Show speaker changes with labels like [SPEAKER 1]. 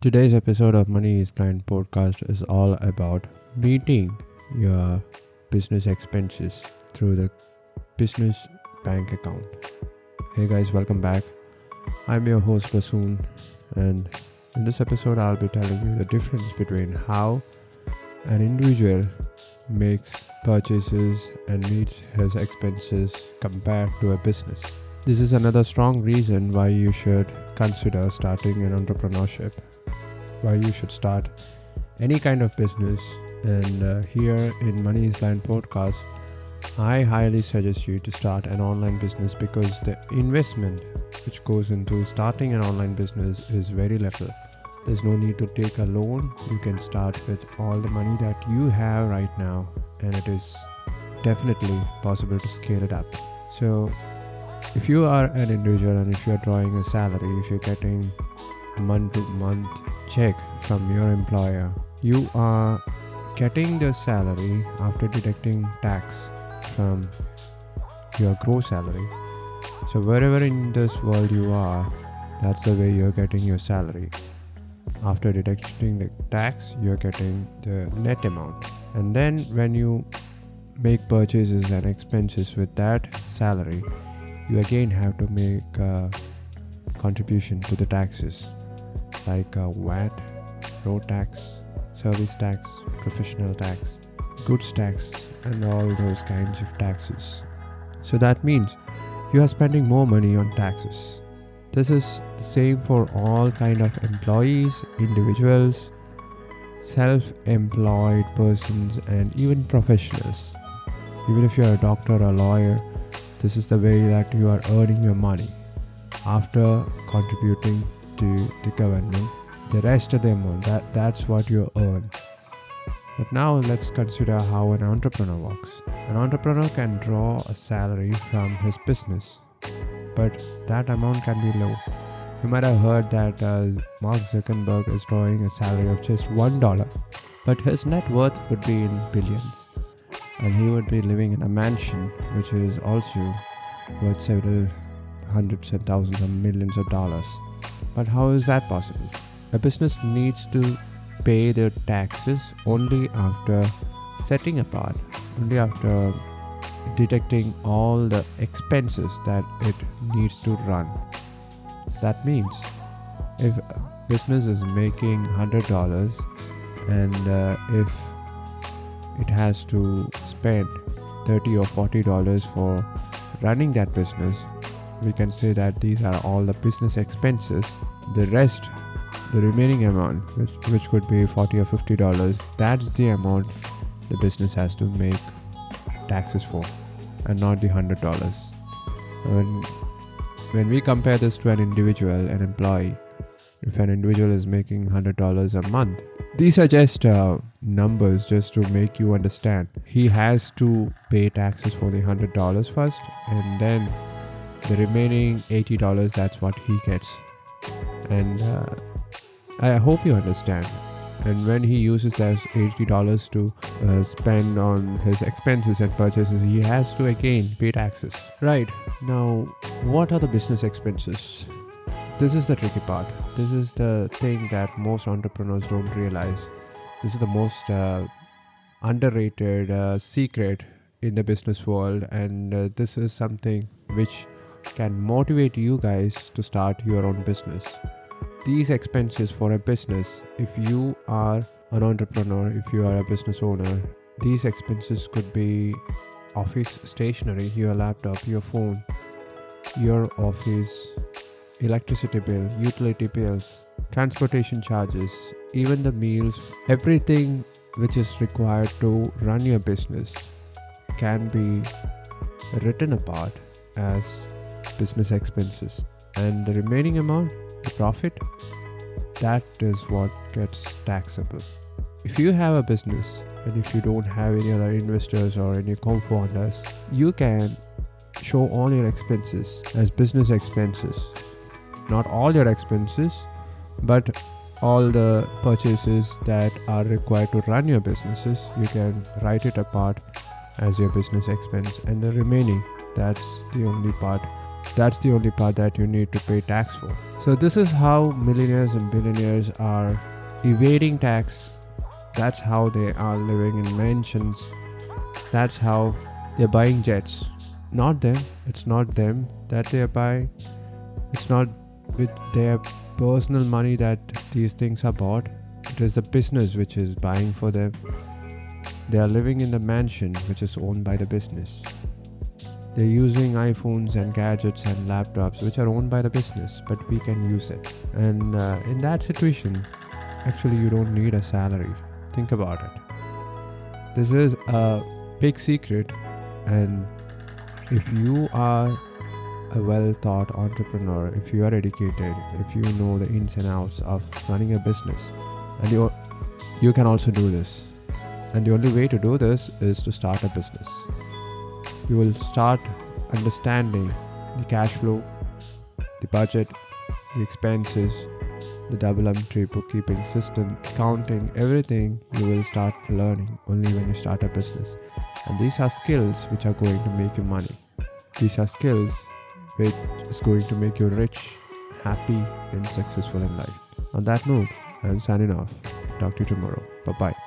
[SPEAKER 1] Today's episode of Money is Blind podcast is all about meeting your business expenses through the business bank account. Hey guys, welcome back. I'm your host Basoon, and in this episode I'll be telling you the difference between how an individual makes purchases and meets his expenses compared to a business. This is another strong reason why you should consider starting an entrepreneurship, why you should start any kind of business. And here in Money is Blind podcast, I highly suggest you to start an online business because the investment which goes into starting an online business is very little. There's no need to take a loan. You can start with all the money that you have right now, and it is definitely possible to scale it up. So if you are an individual and if you're drawing a salary, if you're getting a month-to-month check from your employer, you are getting the salary after deducting tax from your gross salary. So wherever in this world you are, that's the way you're getting your salary. After deducting the tax, you're getting the net amount. And then when you make purchases and expenses with that salary, you again have to make a contribution to the taxes like VAT, road tax, service tax, professional tax, goods tax, and all those kinds of taxes. So that means you are spending more money on taxes. This is the same for all kind of employees, individuals, self-employed persons, and even professionals. Even if you're a doctor or a lawyer, this is the way that you are earning your money after contributing to the government. The rest of the amount, that's what you earn. But now let's consider how an entrepreneur works. An entrepreneur can draw a salary from his business, but that amount can be low. You might have heard that Mark Zuckerberg is drawing a salary of just $1, but his net worth would be in billions. And he would be living in a mansion which is also worth several hundreds and thousands of millions of dollars. But how is that possible? A business needs to pay their taxes only after setting apart, only after deducting all the expenses that it needs to run. That means if a business is making $100 and if it has to spend $30 or $40 for running that business, we can say that these are all the business expenses. The rest, the remaining amount, which could be $40 or $50, that's the amount the business has to make taxes for, and not the $100. When we compare this to an individual, an employee, if an individual is making $100 a month, these are just numbers just to make you understand. He has to pay taxes for the $100 first, and then the remaining $80, that's what he gets. And I hope you understand. And when he uses those $80 to spend on his expenses and purchases, he has to again pay taxes. Right. Now, what are the business expenses? This is the tricky part. This is the thing that most entrepreneurs don't realize. This is the most underrated secret in the business world, and this is something which can motivate you guys to start your own business. These expenses for a business, if you are an entrepreneur, if you are a business owner, these expenses could be office stationery, your laptop, your phone, your office, electricity bill, utility bills, transportation charges, even the meals. Everything which is required to run your business can be written apart as business expenses. And the remaining amount, the profit, that is what gets taxable. If you have a business and if you don't have any other investors or any co-founders, you can show all your expenses as business expenses. Not all your expenses, but all the purchases that are required to run your businesses, you can write it apart as your business expense, and the remaining, that's the only part That's the only part that you need to pay tax for. So this is how millionaires and billionaires are evading tax. That's how they are living in mansions. That's how they're buying jets. Not them. It's not them that they are buying. It's not with their personal money that these things are bought. It is the business which is buying for them. They are living in the mansion which is owned by the business. They're using iPhones and gadgets and laptops which are owned by the business, but we can use it. And in that situation, actually you don't need a salary. Think about it. This is a big secret, and if you are a well-thought entrepreneur, if you are educated, if you know the ins and outs of running a business, and you can also do this. And the only way to do this is to start a business. You will start understanding the cash flow, the budget, the expenses, the double entry bookkeeping system, accounting, everything you will start learning only when you start a business. And these are skills which are going to make you money. These are skills which is going to make you rich, happy, and successful in life. On that note, I am signing off. Talk to you tomorrow. Bye-bye.